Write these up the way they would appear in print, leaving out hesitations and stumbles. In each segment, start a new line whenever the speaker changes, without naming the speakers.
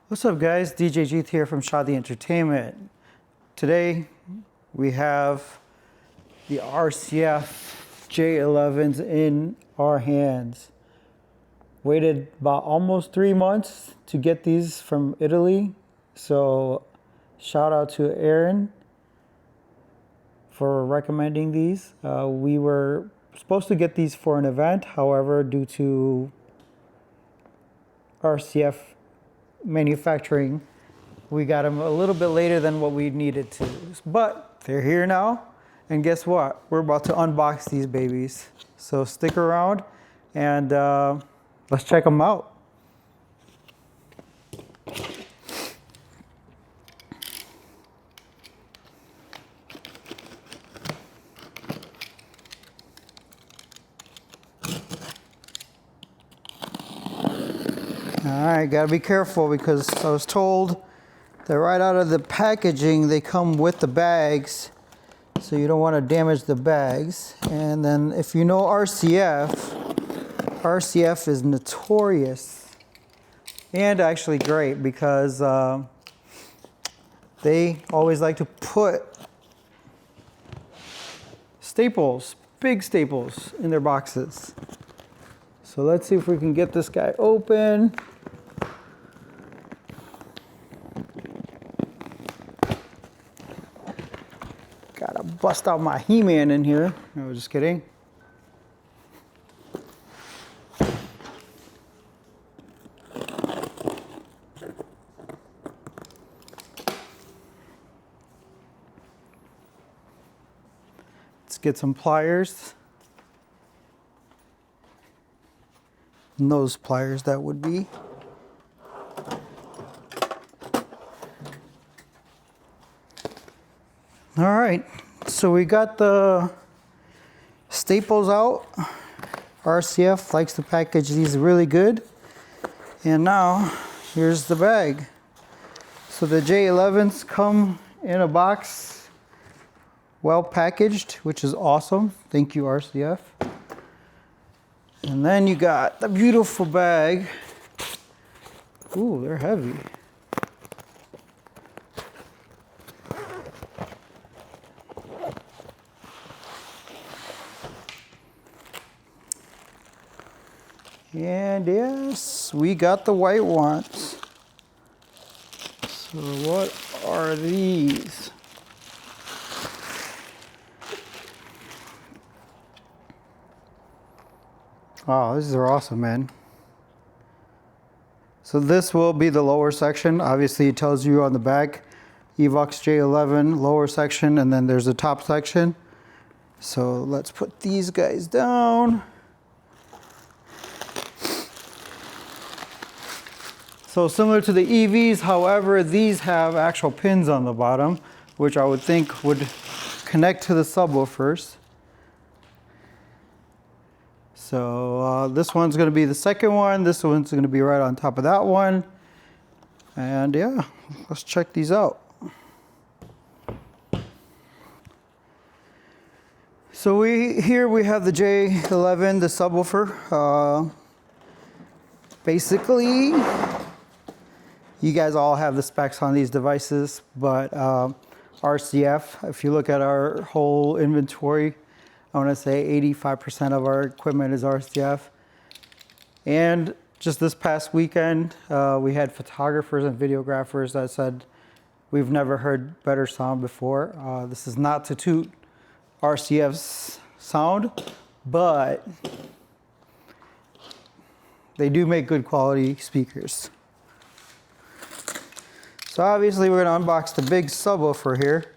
What's up guys, DJ Jeet here from JeetShaadi Entertainment. Today we have the RCF J11s in our hands. Waited about almost 3 months to get these from Italy. So shout out to Aaron for recommending these. We were supposed to get these for an event, however, due to RCF manufacturing, we got them a little bit later than what we needed to, but they're here now. And guess what, we're about to unbox these babies, so stick around and let's check them out. Alright, gotta be careful because I was told that right out of the packaging they come with the bags, so you don't want to damage the bags. And then if you know RCF is notorious and actually great because they always like to put staples, big staples in their boxes. So let's see if we can get this guy open. Gotta bust out my He-Man in here. No, just kidding. Let's get some pliers. Nose pliers, that would be. All right, so we got the staples out. RCF likes to package these really good. And now, here's the bag. So the J11s come in a box, well packaged, which is awesome. Thank you, RCF. And then you got the beautiful bag. Ooh, they're heavy. And yes, we got the white ones. So what are these? Oh, these are awesome, man. So this will be the lower section. Obviously it tells you on the back, EVOX J11 lower section, and then there's a top section. So let's put these guys down. So similar to the EVs, however, these have actual pins on the bottom, which I would think would connect to the subwoofers. So this one's going to be the second one. This one's going to be right on top of that one. And yeah, let's check these out. So here we have the J11, the subwoofer. Basically, you guys all have the specs on these devices, but RCF, if you look at our whole inventory, I want to say 85% of our equipment is RCF. And just this past weekend, we had photographers and videographers that said, we've never heard better sound before. This is not to toot RCF's sound, but they do make good quality speakers. So obviously we're going to unbox the big subwoofer here.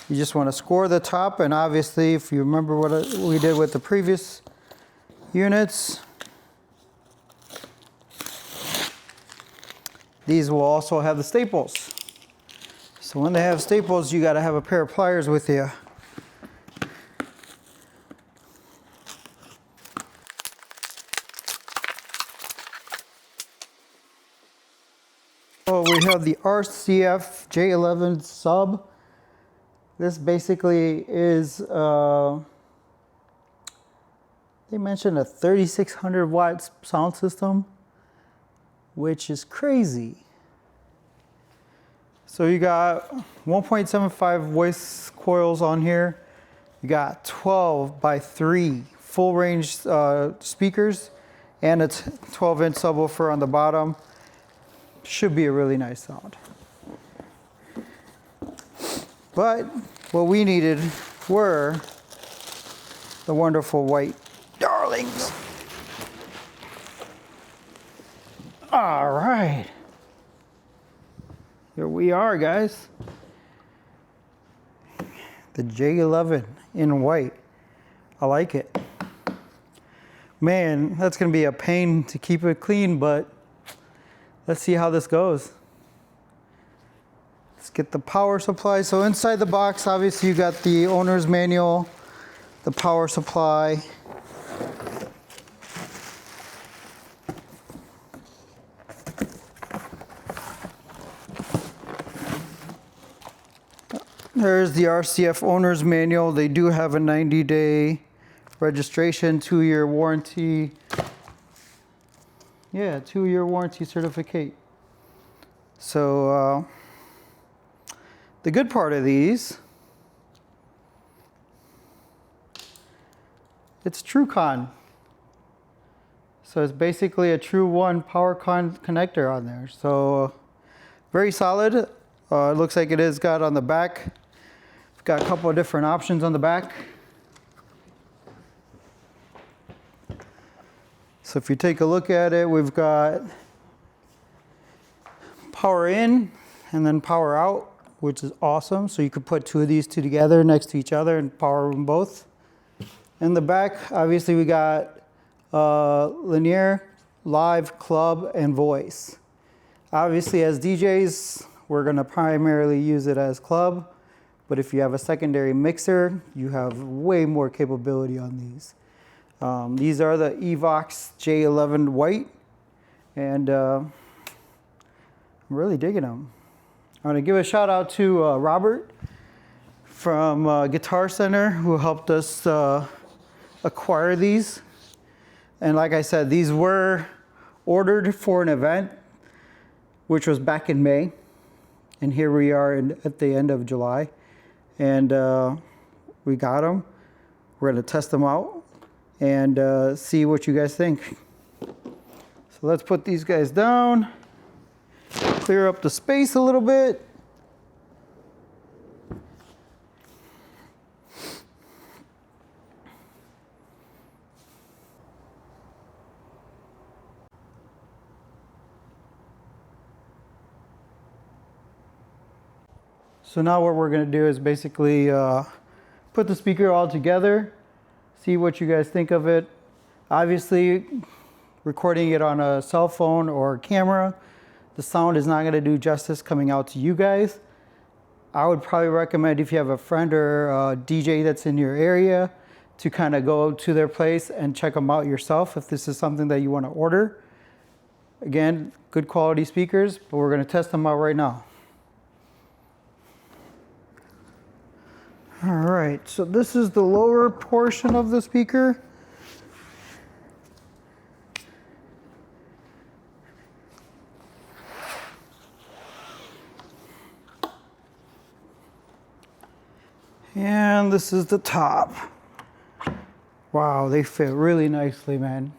You just want to score the top, and obviously if you remember what we did with the previous units, these will also have the staples. So when they have staples, you got to have a pair of pliers with you. So we have the RCF J11 sub. This basically is, they mentioned a 3600 watt sound system. which is crazy. So you got 1.75 voice coils on here. You got 12 by 3 full range speakers and a 12-inch subwoofer on the bottom. Should be a really nice sound. But what we needed were the wonderful white darlings. All right. Here we are, guys. The J11 in white. I like it. Man, that's gonna be a pain to keep it clean, but let's see how this goes. Let's get the power supply. So inside the box, obviously you got the owner's manual, the power supply. There's the RCF owner's manual. They do have a 90-day registration, 2-year warranty. Yeah, 2-year warranty certificate. So the good part of these, it's TrueCon. So it's basically a True 1 power connector on there. So very solid. It looks like it is got on the back. Got a couple of different options on the back. So if you take a look at it, we've got power in and then power out, which is awesome. So you could put two of these two together next to each other and power them both. In the back, obviously we got linear, live, club, and voice. Obviously as DJs, we're gonna primarily use it as club. But if you have a secondary mixer, you have way more capability on these. These are the EVOX J11 White, and I'm really digging them. I want to give a shout out to Robert from Guitar Center who helped us acquire these. And like I said, these were ordered for an event, which was back in May. And here we are at the end of July. And we got them. We're gonna test them out and see what you guys think. So let's put these guys down, clear up the space a little bit. So now what we're gonna do is basically put the speaker all together, see what you guys think of it. Obviously, recording it on a cell phone or camera, the sound is not gonna do justice coming out to you guys. I would probably recommend if you have a friend or a DJ that's in your area to kind of go to their place and check them out yourself if this is something that you wanna order. Again, good quality speakers, but we're gonna test them out right now. All right, so this is the lower portion of the speaker. And this is the top. Wow, they fit really nicely, man.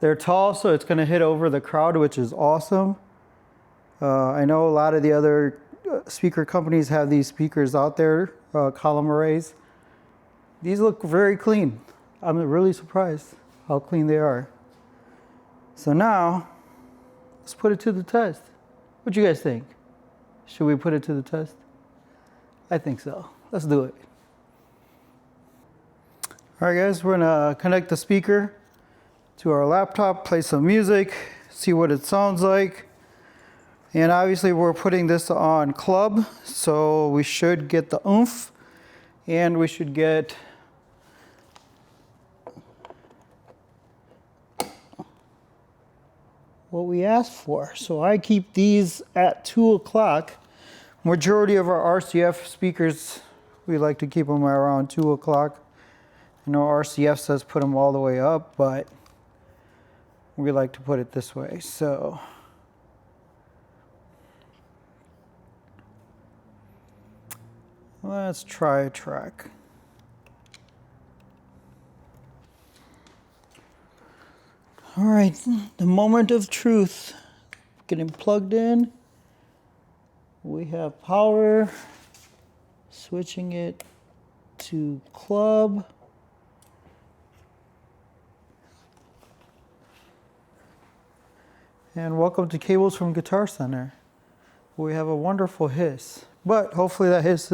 They're tall, so it's gonna hit over the crowd, which is awesome. I know a lot of the other speaker companies have these speakers out there, column arrays. These look very clean. I'm really surprised how clean they are. So now, let's put it to the test. What do you guys think? Should we put it to the test? I think so. Let's do it. All right, guys, we're gonna connect the speaker to our laptop, play some music, see what it sounds like. And obviously we're putting this on club, so we should get the oomph and we should get what we asked for. So I keep these at 2 o'clock. Majority of our RCF speakers, we like to keep them around 2 o'clock. I know RCF says put them all the way up, but we like to put it this way. So Let's try a track. All right, the moment of truth. Getting plugged in. We have power. Switching it to club. And welcome to Cables from Guitar Center. We have a wonderful hiss, but hopefully that hiss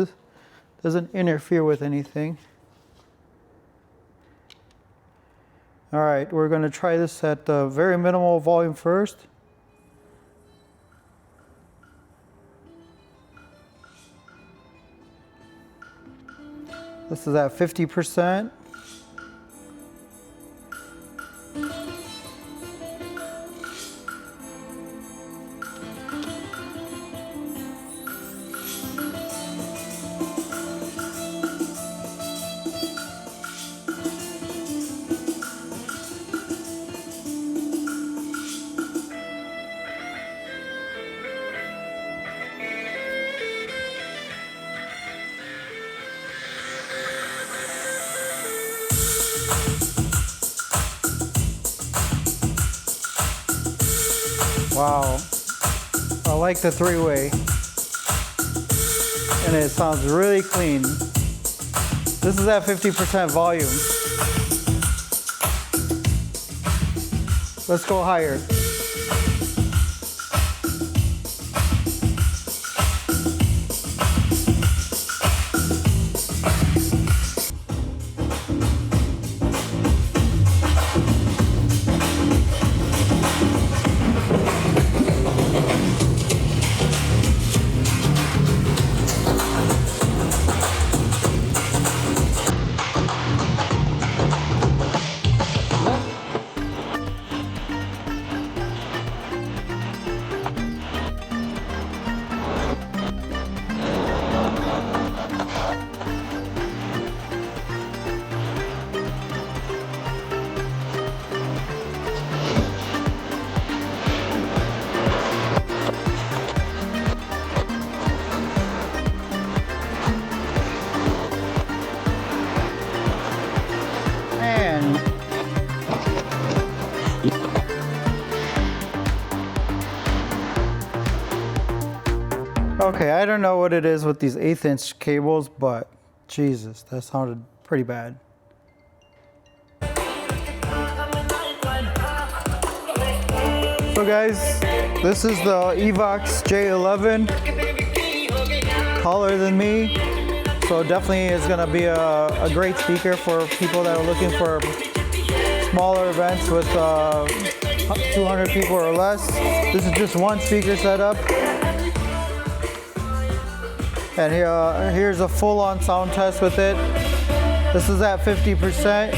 doesn't interfere with anything. All right, we're going to try this at the very minimal volume first. This is at 50%. Wow, I like the three-way, and it sounds really clean. This is at 50% volume. Let's go higher. Okay, I don't know what it is with these 1/8" cables, but Jesus, that sounded pretty bad. So guys, this is the EVOX J11, taller than me, so definitely is going to be a great speaker for people that are looking for smaller events with 200 people or less. This is just one speaker setup. And here's a full-on sound test with it. This is at 50%.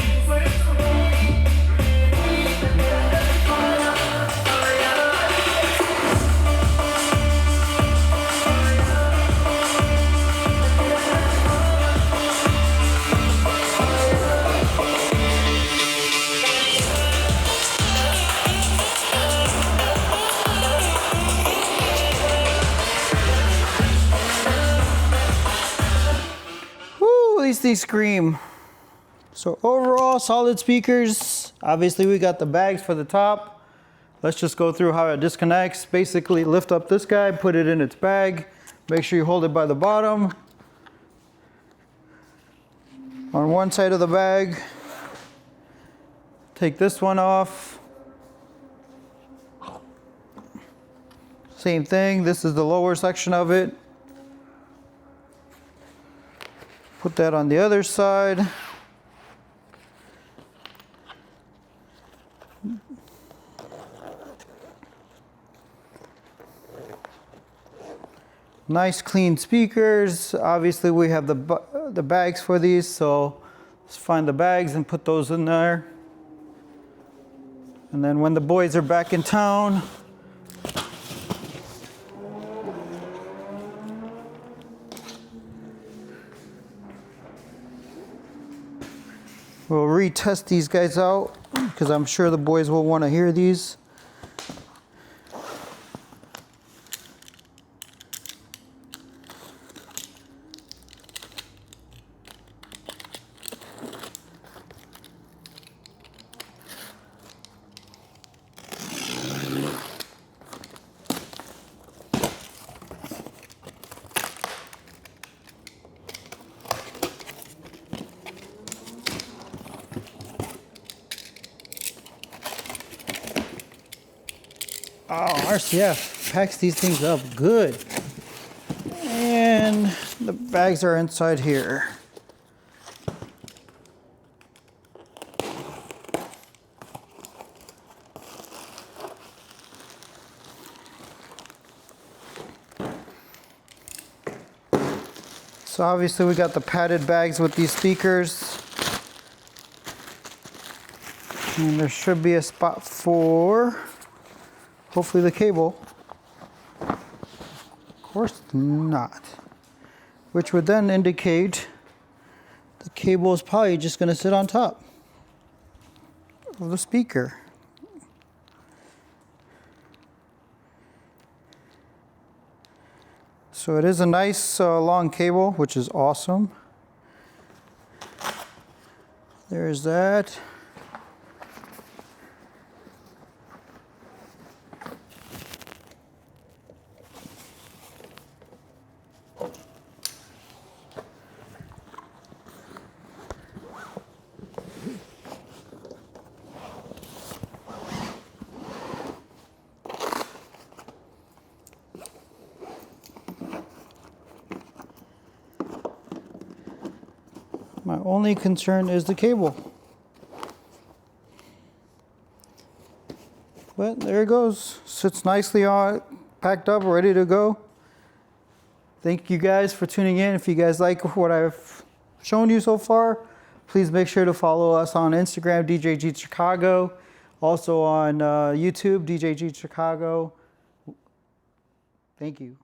These scream. So overall, solid speakers. Obviously we got the bags for the top. Let's just go through how it disconnects. Basically lift up this guy, put it in its bag. Make sure you hold it by the bottom. On one side of the bag, take this one off. Same thing, this is the lower section of it. Put that on the other side. Nice clean speakers. Obviously we have the bags for these, so let's find the bags and put those in there. And then when the boys are back in town, we'll retest these guys out because I'm sure the boys will want to hear these. RCF packs these things up good. And the bags are inside here. So obviously we got the padded bags with these speakers. And there should be a spot for, hopefully, the cable. Of course not. Which would then indicate the cable is probably just going to sit on top of the speaker. So it is a nice long cable, which is awesome. There's that. My only concern is the cable. But there it goes. Sits nicely on, packed up, ready to go. Thank you guys for tuning in. If you guys like what I've shown you so far, please make sure to follow us on Instagram, DJ Jeet Chicago. Also on YouTube, DJ Jeet Chicago. Thank you.